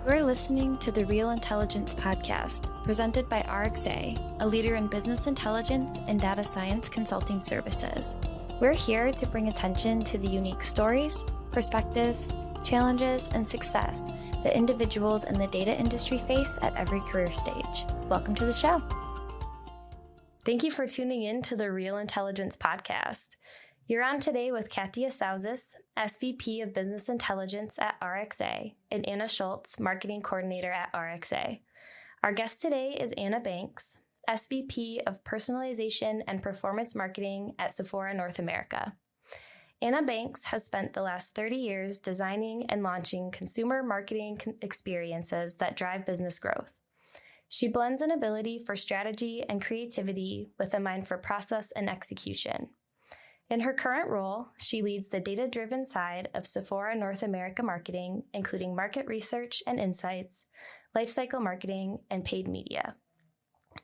You're listening to the Real Intelligence Podcast, presented by RXA, a leader in business intelligence and data science consulting services. We're here to bring attention to the unique stories, perspectives, challenges, and success that individuals in the data industry face at every career stage. Welcome to the show. Thank you for tuning in to the Real Intelligence Podcast. You're on today with Katia Sauzis, SVP of Business Intelligence at RXA, and Anna Schultz, Marketing Coordinator at RXA. Our guest today is Anna Banks, SVP of Personalization and Performance Marketing at Sephora North America. Anna Banks has spent the last 30 years designing and launching consumer marketing experiences that drive business growth. She blends an ability for strategy and creativity with a mind for process and execution. In her current role, she leads the data-driven side of Sephora North America Marketing, including market research and insights, lifecycle marketing, and paid media.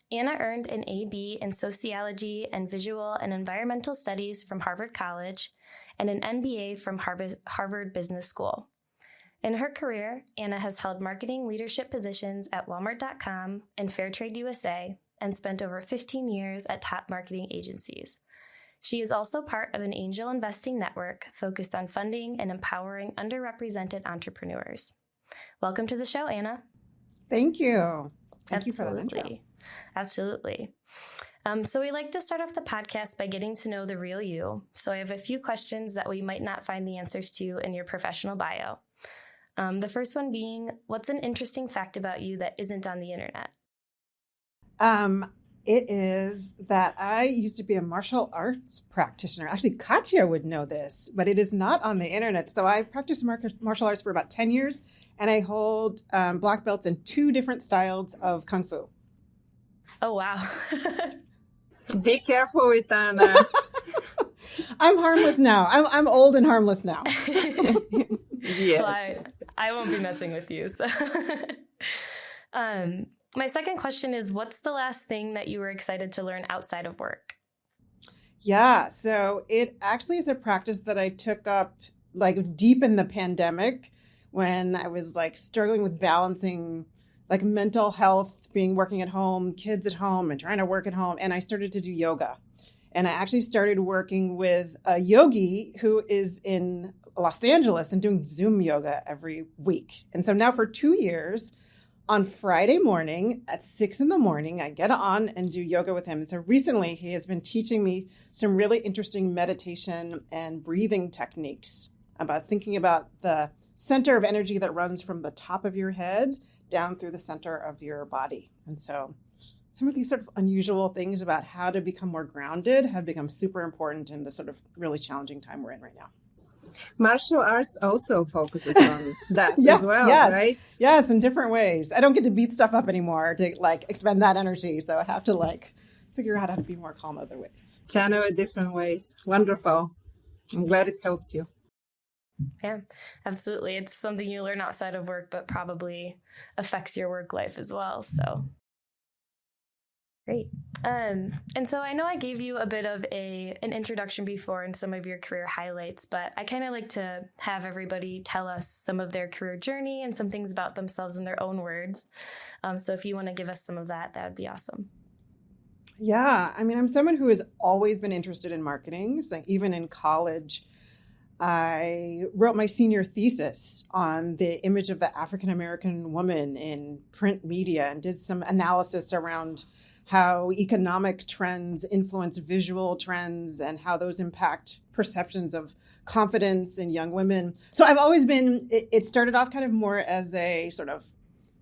Anna earned an AB in Sociology and Visual and Environmental Studies from Harvard College and an MBA from Harvard Business School. In her career, Anna has held marketing leadership positions at Walmart.com and Fairtrade USA and spent over 15 years at top marketing agencies. She is also part of an angel investing network focused on funding and empowering underrepresented entrepreneurs. Welcome to the show, Anna. Thank you. Thank you for that intro. Absolutely. So we like to start off the podcast by getting to know the real you. So I have a few questions that we might not find the answers to in your professional bio. The first one being, what's an interesting fact about you that isn't on the internet? It is that I used to be a martial arts practitioner. Actually, Katia would know this, but it is not on the internet. So I practiced martial arts for about 10 years, and I hold black belts in 2 different styles of Kung Fu. Oh, wow. Be careful with Anna. I'm harmless now. I'm old and harmless now. Yes. Well, I won't be messing with you. So. My second question is, what's the last thing that you were excited to learn outside of work? Yeah, so it actually is a practice that I took up like deep in the pandemic when I was like struggling with balancing like mental health, working at home, kids at home, and trying to work at home. And I started to do yoga. And I actually started working with a yogi who is in Los Angeles and doing Zoom yoga every week. And so now for 2 years, on Friday morning at 6 a.m, I get on and do yoga with him. And so recently he has been teaching me some really interesting meditation and breathing techniques about thinking about the center of energy that runs from the top of your head down through the center of your body. And so some of these sort of unusual things about how to become more grounded have become super important in the sort of really challenging time we're in right now. Martial arts also focuses on that as well, right? Yes, in different ways. I don't get to beat stuff up anymore to like expend that energy. So I have to like figure out how to be more calm other ways. Channel it different ways. Wonderful. I'm glad it helps you. Yeah, absolutely. It's something you learn outside of work, but probably affects your work life as well. So great. And so I know I gave you a bit of an introduction before and some of your career highlights, but I kind of like to have everybody tell us some of their career journey and some things about themselves in their own words. So if you want to give us some of that, that would be awesome. Yeah, I mean, I'm someone who has always been interested in marketing. So even in college, I wrote my senior thesis on the image of the African-American woman in print media and did some analysis around how economic trends influence visual trends and how those impact perceptions of confidence in young women. So I've always been, it started off kind of more as a sort of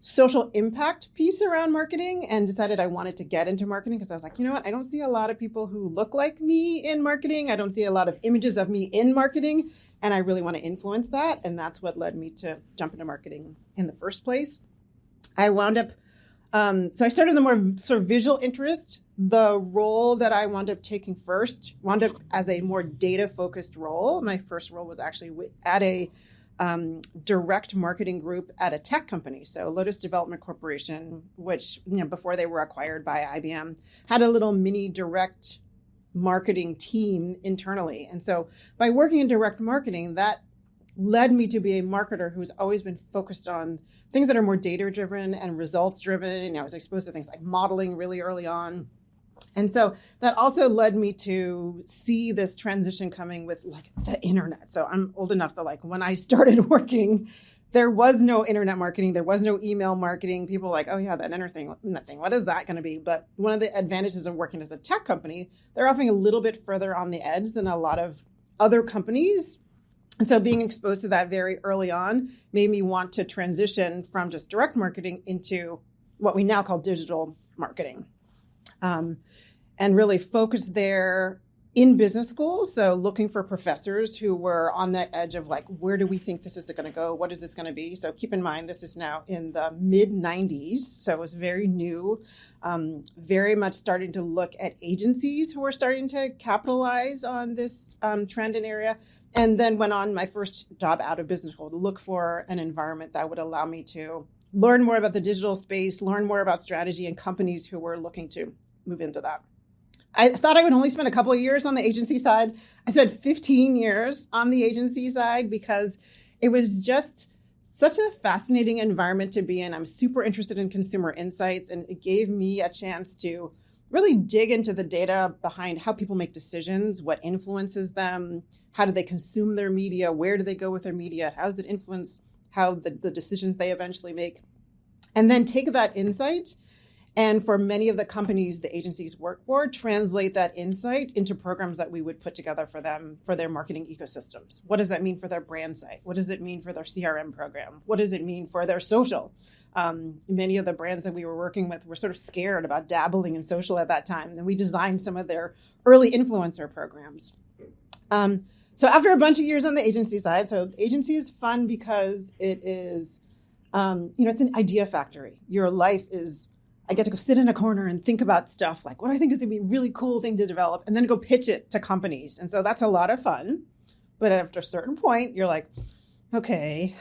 social impact piece around marketing and decided I wanted to get into marketing because I was like, you know what? I don't see a lot of people who look like me in marketing. I don't see a lot of images of me in marketing. And I really want to influence that. And that's what led me to jump into marketing in the first place. I wound up so I started in the more sort of visual interest. The role that I wound up taking first wound up as a more data-focused role. My first role was actually at a direct marketing group at a tech company. So Lotus Development Corporation, which, before they were acquired by IBM, had a little mini direct marketing team internally. And so by working in direct marketing, that led me to be a marketer who's always been focused on things that are more data-driven and results-driven. I was exposed to things like modeling really early on. And so that also led me to see this transition coming with like the internet. So I'm old enough that like when I started working, there was no internet marketing. There was no email marketing. People were like, oh yeah, that internet thing, what is that going to be? But one of the advantages of working as a tech company, they're often a little bit further on the edge than a lot of other companies. And so being exposed to that very early on made me want to transition from just direct marketing into what we now call digital marketing. And really focus there in business school. So looking for professors who were on that edge of like, where do we think this is going to go? What is this going to be? So keep in mind, this is now in the mid 90s. So it was very new, very much starting to look at agencies who were starting to capitalize on this trend and area. And then went on my first job out of business school to look for an environment that would allow me to learn more about the digital space, learn more about strategy and companies who were looking to move into that. I thought I would only spend a couple of years on the agency side. I spent 15 years on the agency side because it was just such a fascinating environment to be in. I'm super interested in consumer insights, and it gave me a chance to really dig into the data behind how people make decisions, what influences them, how do they consume their media, where do they go with their media, how does it influence how the decisions they eventually make, and then take that insight and for many of the companies the agencies work for, translate that insight into programs that we would put together for them for their marketing ecosystems. What does that mean for their brand site? What does it mean for their CRM program? What does it mean for their social? Many of the brands that we were working with were sort of scared about dabbling in social at that time, and we designed some of their early influencer programs. So after a bunch of years on the agency side, so agency is fun because it is, it's an idea factory. Your life is, I get to go sit in a corner and think about stuff like what I think is going to be a really cool thing to develop and then go pitch it to companies. And so that's a lot of fun. But after a certain point, you're like, okay.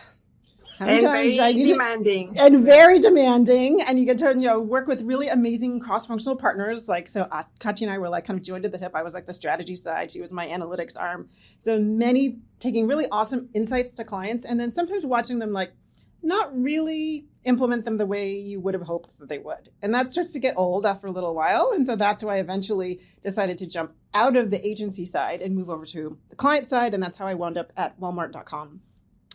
And very demanding. And very demanding. And you get to work with really amazing cross-functional partners. Like, so Katya and I were like kind of joined at the hip. I was like the strategy side. She was my analytics arm. So many taking really awesome insights to clients and then sometimes watching them like not really implement them the way you would have hoped that they would. And that starts to get old after a little while. And so that's why I eventually decided to jump out of the agency side and move over to the client side. And that's how I wound up at Walmart.com.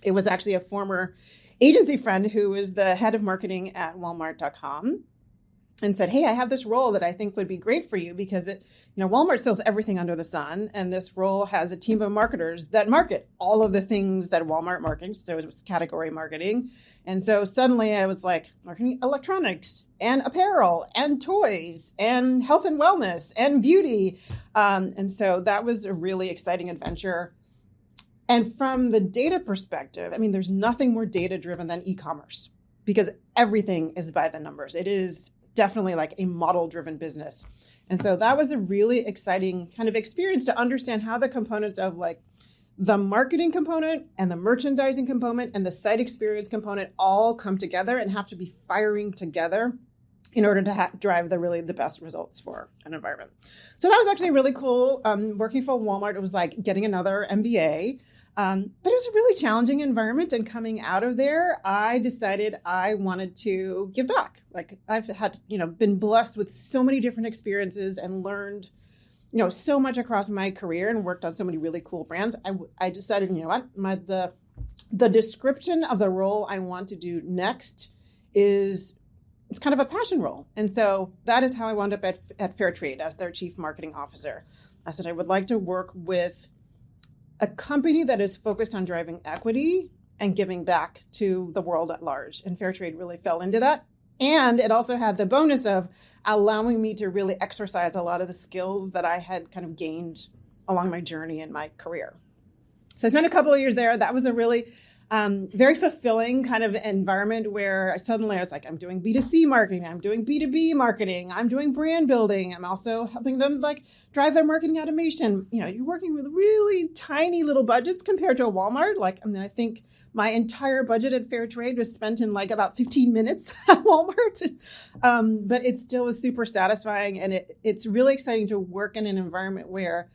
It was actually a former agency friend who was the head of marketing at Walmart.com and said, hey, I have this role that I think would be great for you because Walmart sells everything under the sun. And this role has a team of marketers that market all of the things that Walmart markets. So it was category marketing. And so suddenly I was like marketing electronics and apparel and toys and health and wellness and beauty. And so that was a really exciting adventure. And from the data perspective, I mean, there's nothing more data-driven than e-commerce because everything is by the numbers. It is definitely like a model-driven business. And so that was a really exciting kind of experience to understand how the components of like the marketing component and the merchandising component and the site experience component all come together and have to be firing together in order to drive the best results for an environment. So that was actually really cool. Working for Walmart, it was like getting another MBA. But it was a really challenging environment. And coming out of there, I decided I wanted to give back. Like I've had, been blessed with so many different experiences and learned, so much across my career and worked on so many really cool brands. I decided, the description of the role I want to do next it's kind of a passion role. And so that is how I wound up at Fairtrade as their chief marketing officer. I said I would like to work with a company that is focused on driving equity and giving back to the world at large. And Fairtrade really fell into that. And it also had the bonus of allowing me to really exercise a lot of the skills that I had kind of gained along my journey in my career. So I spent a couple of years there. That was a really very fulfilling kind of environment where suddenly I was like, I'm doing B2C marketing, I'm doing B2B marketing, I'm doing brand building. I'm also helping them like drive their marketing automation. You're working with really tiny little budgets compared to a Walmart. I think my entire budget at Fairtrade was spent in like about 15 minutes at Walmart. But it still was super satisfying. And it's really exciting to work in an environment where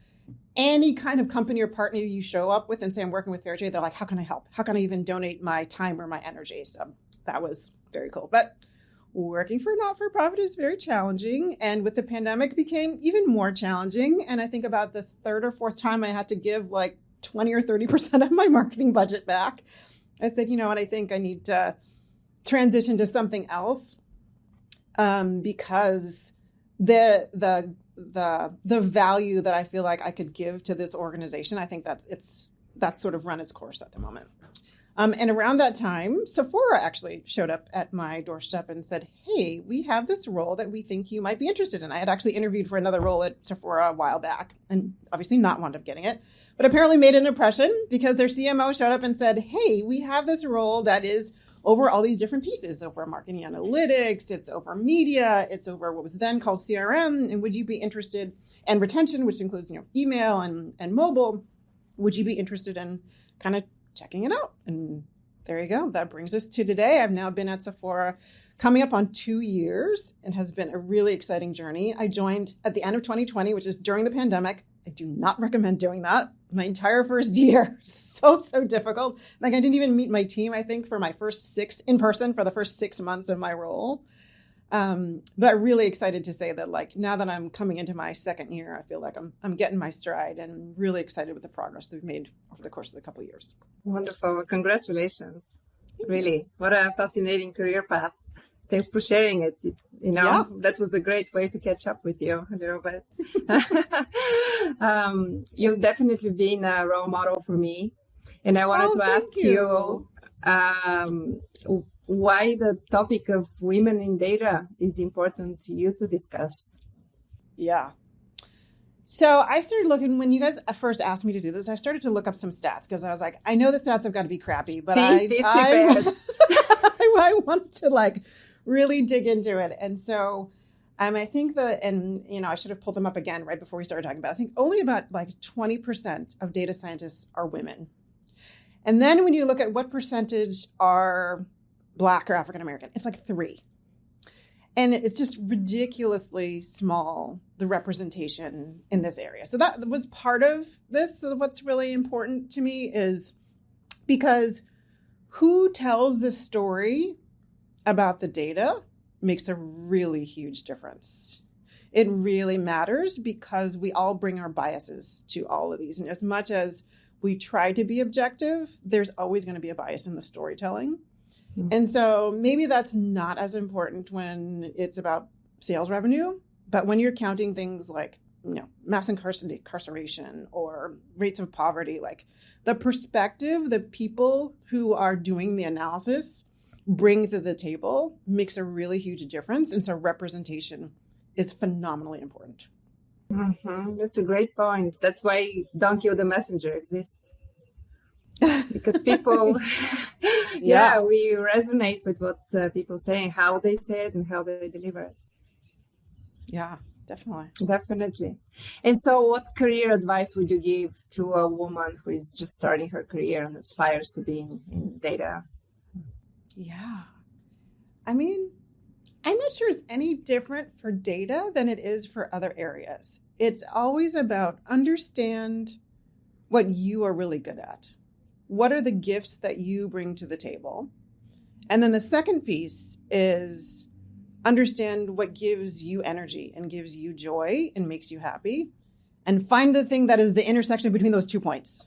any kind of company or partner you show up with and say, I'm working with Fairtrade, they're like, how can I help? How can I even donate my time or my energy? So that was very cool. But working for a not-for-profit is very challenging. And with the pandemic, it became even more challenging. And I think about the third or fourth time I had to give like 20 or 30% of my marketing budget back. I said, you know what, I think I need to transition to something else, because the value that I feel like I could give to this organization, I think that's sort of run its course at the moment. And around that time, Sephora actually showed up at my doorstep and said, hey, we have this role that we think you might be interested in. I had actually interviewed for another role at Sephora a while back and obviously not wound up getting it, but apparently made an impression because their CMO showed up and said, hey, we have this role that is over all these different pieces, over marketing analytics, it's over media, it's over what was then called CRM. And would you be interested, and retention, which includes, email and mobile, would you be interested in kind of checking it out? And there you go. That brings us to today. I've now been at Sephora coming up on 2 years and has been a really exciting journey. I joined at the end of 2020, which is during the pandemic. I do not recommend doing that. My entire first year, so difficult. Like I didn't even meet my team, I think, for my first 6 in person for the first 6 months of my role. But really excited to say that like now that I'm coming into my second year, I feel like I'm getting my stride and really excited with the progress that we've made over the course of the couple of years. Wonderful. Congratulations. Really. What a fascinating career path. Thanks for sharing it. That was a great way to catch up with you a little bit. You've definitely been a role model for me. And I wanted to ask you why the topic of women in data is important to you to discuss. Yeah. So I started looking, when you guys first asked me to do this, I started to look up some stats because I was like, I know the stats have got to be crappy, but I wanted to like really dig into it. And so I think I should have pulled them up again right before we started talking about it. I think only about like 20% of data scientists are women. And then when you look at what percentage are Black or African American, it's like 3. And it's just ridiculously small, the representation in this area. So that was part of this. So what's really important to me is because who tells the story about the data makes a really huge difference. It really matters because we all bring our biases to all of these. And as much as we try to be objective, there's always going to be a bias in the storytelling. And so maybe that's not as important when it's about sales revenue, but when you're counting things like, mass incarceration or rates of poverty, like the perspective the people who are doing the analysis bring to the table makes a really huge difference. And so representation is phenomenally important. Mm-hmm. That's a great point. That's why Don't Kill the Messenger exists. Because people, we resonate with what people say, how they say it and how they deliver it. Yeah, definitely. Definitely. And so what career advice would you give to a woman who is just starting her career and aspires to be in data? Yeah. I mean, I'm not sure it's any different for data than it is for other areas. It's always about understand what you are really good at. What are the gifts that you bring to the table? And then the second piece is understand what gives you energy and gives you joy and makes you happy. And find the thing that is the intersection between those 2 points.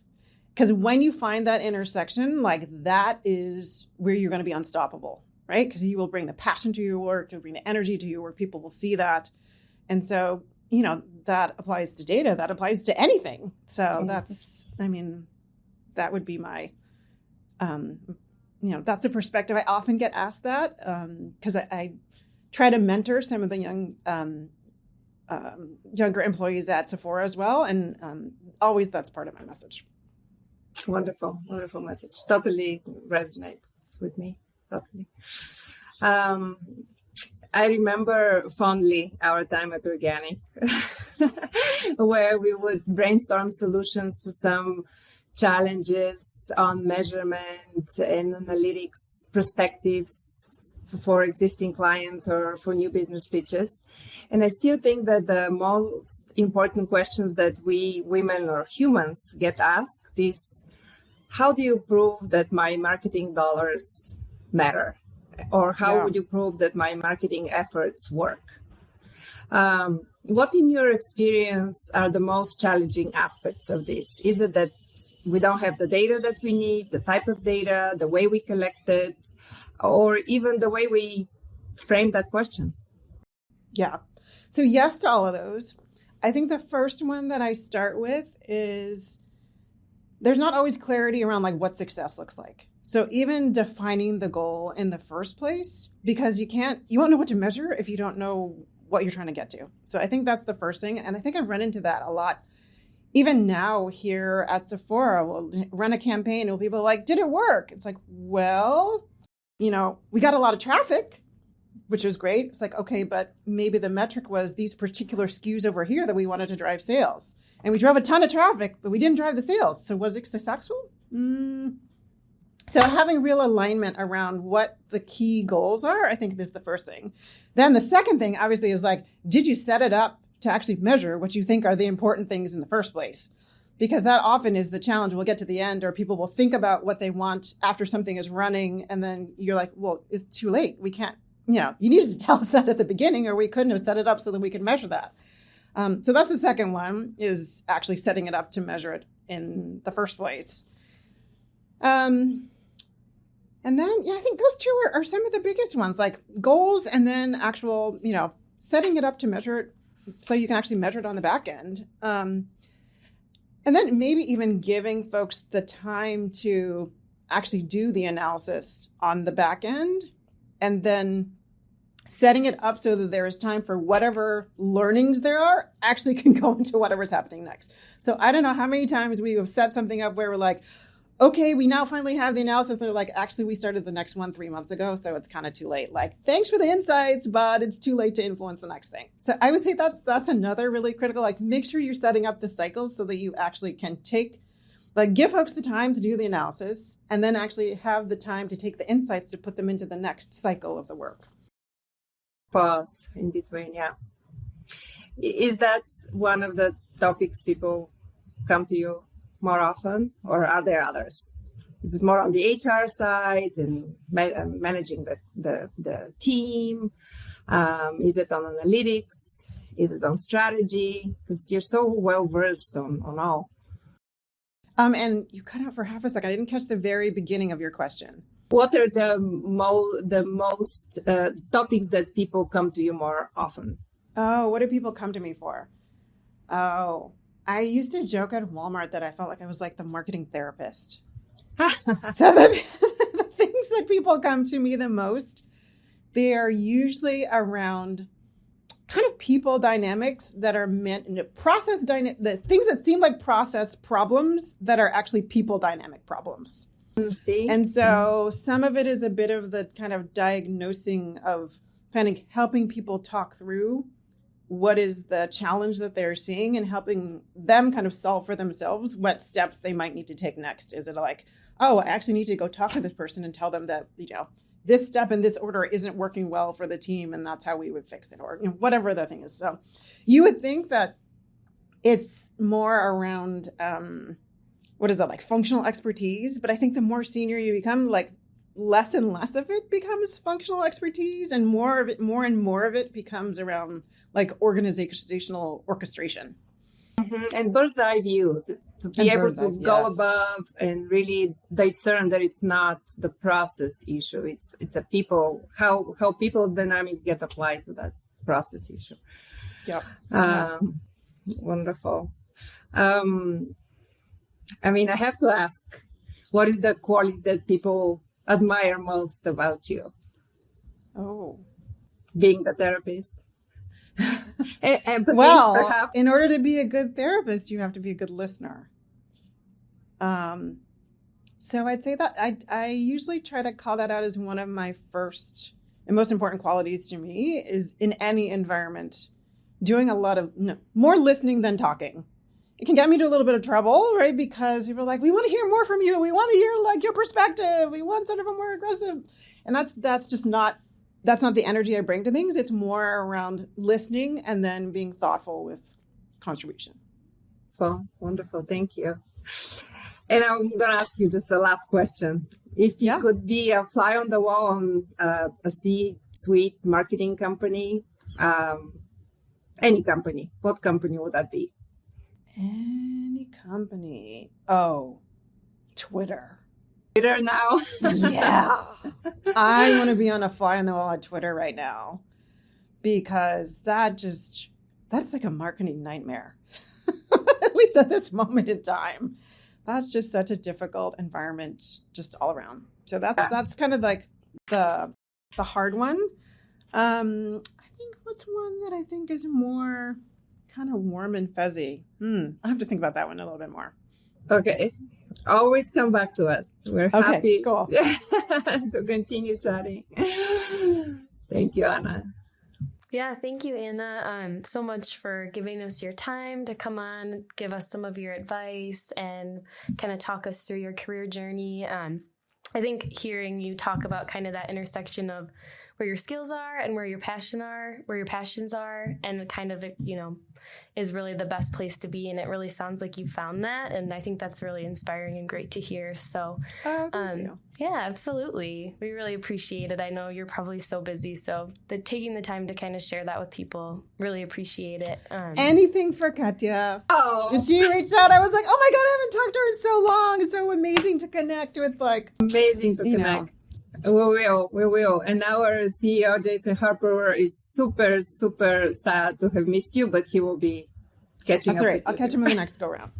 Because when you find that intersection, like that is where you're going to be unstoppable, right? Because you will bring the passion to your work, you'll bring the energy to your work, people will see that. And so, that applies to data, that applies to anything. So that would be my, that's a perspective. I often get asked that because I try to mentor some of the younger employees at Sephora as well. And always that's part of my message. Wonderful message. Totally resonates with me. Totally. I remember fondly our time at Organic, where we would brainstorm solutions to some challenges on measurement and analytics perspectives for existing clients or for new business pitches. And I still think that the most important questions that we women or humans get asked is, how do you prove that my marketing dollars matter? Or how would you prove that my marketing efforts work? What in your experience are the most challenging aspects of this? Is it that we don't have the data that we need, the type of data, the way we collect it, or even the way we frame that question? Yeah. So yes to all of those. I think the first one that I start with is there's not always clarity around like what success looks like. So even defining the goal in the first place, because you won't know what to measure if you don't know what you're trying to get to. So I think that's the first thing. And I think I've run into that a lot. Even now here at Sephora, we'll run a campaign and people are like, did it work? It's like, well, we got a lot of traffic, which was great. It's like, okay, but maybe the metric was these particular SKUs over here that we wanted to drive sales. And we drove a ton of traffic, but we didn't drive the sales. So was it successful? So having real alignment around what the key goals are, I think is the first thing. Then the second thing, obviously, is like, did you set it up to actually measure what you think are the important things in the first place? Because that often is the challenge. We'll get to the end, or people will think about what they want after something is running. And then you're like, well, it's too late. We can't, you needed to tell us that at the beginning, or we couldn't have set it up so that we could measure that. So that's the second one, is actually setting it up to measure it in the first place. And then, I think those two are some of the biggest ones, like goals, and then actual, setting it up to measure it so you can actually measure it on the back end. And then maybe even giving folks the time to actually do the analysis on the back end, and then setting it up so that there is time for whatever learnings there are actually can go into whatever's happening next. So I don't know how many times we have set something up where we're like, okay, we now finally have the analysis. They're like, actually, we started the next one 3 months ago, so it's kind of too late. Like, thanks for the insights, but it's too late to influence the next thing. So I would say that's another really critical, like, make sure you're setting up the cycles so that you actually can give folks the time to do the analysis, and then actually have the time to take the insights to put them into the next cycle of the work. Pause in between, yeah. Is that one of the topics people come to you more often, or are there others? Is it more on the HR side and managing the team? Is it on analytics? Is it on strategy? Because you're so well versed on all. And you cut out for half a second. I didn't catch the very beginning of your question. What are the most topics that people come to you more often? Oh, what do people come to me for? Oh, I used to joke at Walmart that I felt like I was like the marketing therapist. So the things that people come to me the most, they are usually around kind of people dynamics that are meant in the things that seem like process problems that are actually people dynamic problems. See? And so some of it is a bit of the kind of diagnosing of kind of helping people talk through what is the challenge that they're seeing, and helping them kind of solve for themselves what steps they might need to take next. Is it like, oh, I actually need to go talk to this person and tell them that, this step in this order isn't working well for the team, and that's how we would fix it, or whatever the thing is. So you would think that it's more around, functional expertise. But I think the more senior you become, like less and less of it becomes functional expertise, and more and more of it becomes around like organizational orchestration. Mm-hmm. And bird's eye view, to be able to go above and really discern that it's not the process issue. It's a people, how people's dynamics get applied to that process issue. Yep. Wonderful. I have to ask, what is the quality that people admire most about you? Oh, being the therapist. Empathy, well, perhaps. In order to be a good therapist, you have to be a good listener. So I'd say that I usually try to call that out as one of my first and most important qualities to me, is in any environment, doing a lot of more listening than talking. It can get me to a little bit of trouble, right? Because people are like, we want to hear more from you. We want to hear like your perspective. We want sort of a more aggressive. And that's just not that's not the energy I bring to things. It's more around listening and then being thoughtful with contribution. Well, wonderful. Thank you. And I'm going to ask you just the last question. If you could be a fly on the wall on a C-suite marketing company, any company, what company would that be? Any company. Oh, Twitter. Twitter now? Yeah. I want to be on a fly on the wall at Twitter right now because that's like a marketing nightmare, at least at this moment in time. That's just such a difficult environment just all around. So that's kind of like the hard one. I think what's one that I think is more kind of warm and fuzzy. I have to think about that one a little bit more. Okay. Always come back to us. We're happy cool. to continue chatting. Thank you, Anna. Yeah, thank you, Anna, so much for giving us your time to come on, give us some of your advice, and kind of talk us through your career journey. I think hearing you talk about kind of that intersection of where your skills are and where your passions are, and kind of, is really the best place to be. And it really sounds like you found that. And I think that's really inspiring and great to hear. So, thank you. Yeah, absolutely. We really appreciate it. I know you're probably so busy. So taking the time to kind of share that with people, really appreciate it. Anything for Katya. Oh. When she reached out, I was like, oh my God, I haven't talked to her in so long. It's so amazing to connect with amazing to connect. We will. And our CEO, Jason Harper, is super, super sad to have missed you, but he will be catching up. That's right. I'll catch him in the next go round.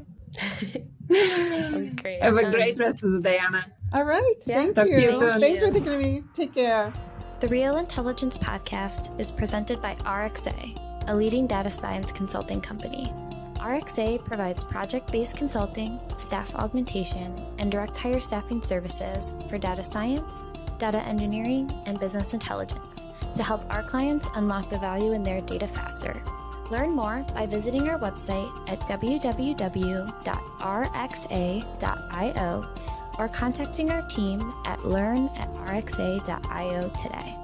That's great. Have a great rest of the day, Anna. All right. Yeah. Thank you. Soon. Thanks for thinking of me. Take care. The Real Intelligence Podcast is presented by RXA, a leading data science consulting company. RXA provides project-based consulting, staff augmentation, and direct hire staffing services for data science, data engineering, and business intelligence to help our clients unlock the value in their data faster. Learn more by visiting our website at www.rxa.io or contacting our team at learn@rxa.io today.